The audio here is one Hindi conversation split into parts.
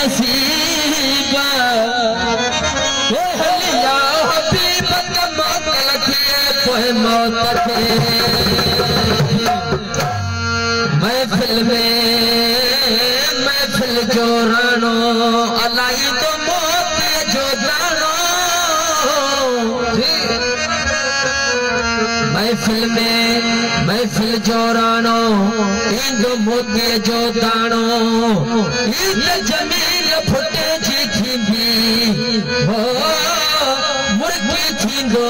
नसीबा हलिया हबीब मौत लखिए कोई मौत थे महफिल जो राणो अलाई तो मौत जो दानो महफिल जो राणो इंदो मोती जो दानो ईद जमीन फुटे जी थींदी हो मुर्गी थींदो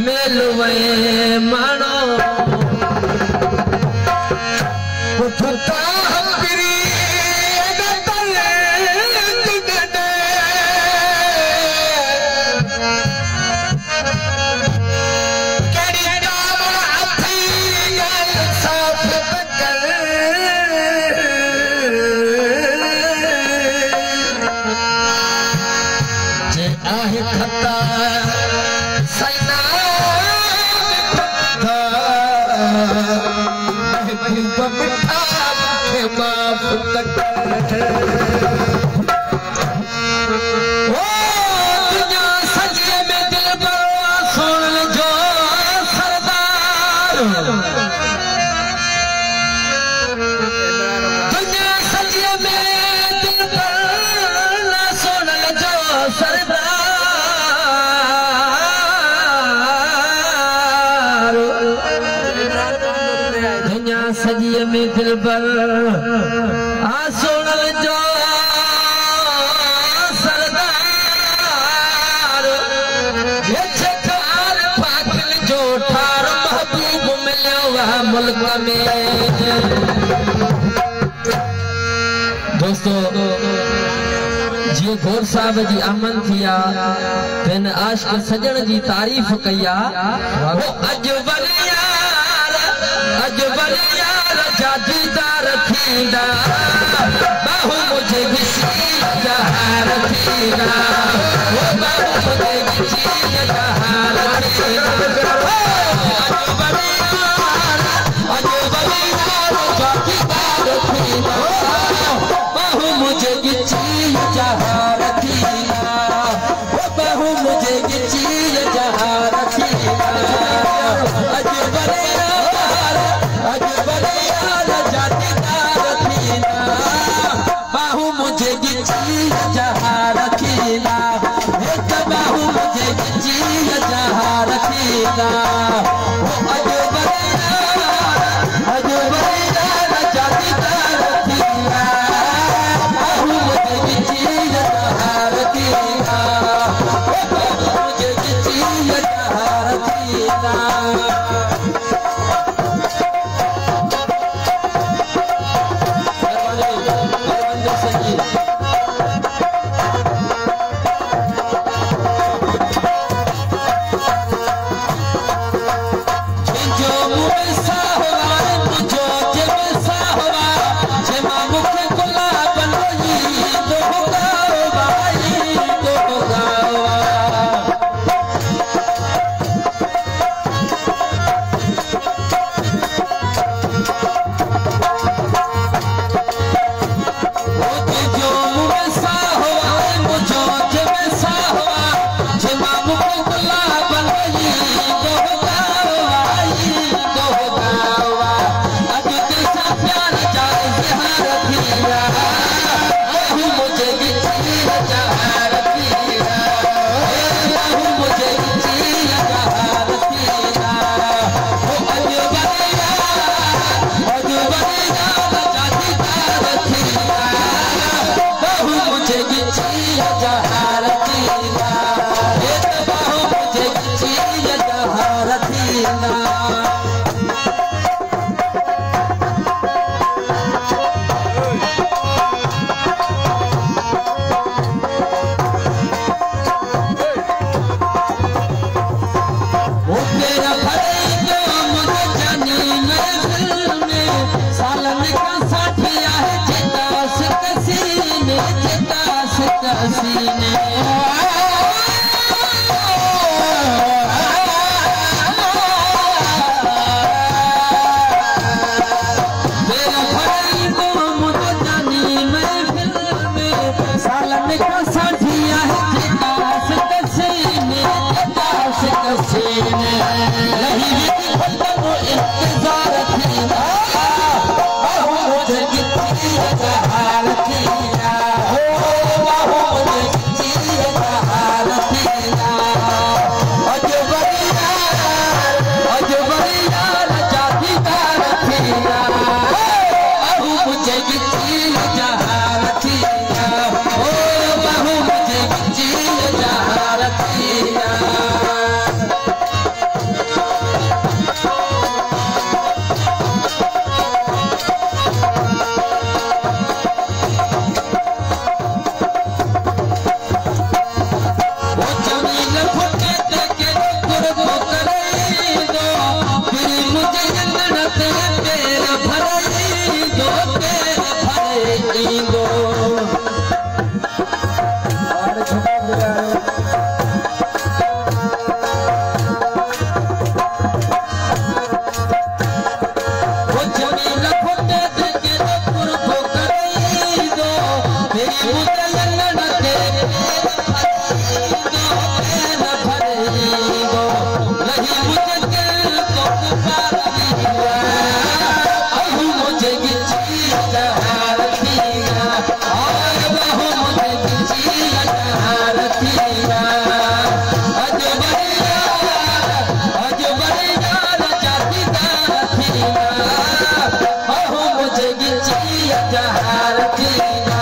मेलवे मानो पुठता हपरी सजिए में दिलबर सोनल जो सरदार पाटिल जो ठार महबूब मिलियो मुल्क में। दोस्तों जी घोर साहब जी आमन थी पेन आशिक सजन जी तारीफ़ कई जादीदार थींदा बाहू मुझे घिसी जहार थींदा वो बाहू मुझे घिसी जहार थींदा जादीदार थींदा बाहू मुझे घिसी जहार थींदा वो बाहू मुझे घिसी जहार थींदा बाहू मुझे गिची जहाँ रखीला बाहू मुझे गिची जहाँ रखीला जातीदार रखीला बाहू मुझे गिची जहाँ रखीला मुझे गिची जहाँ रखीला। जी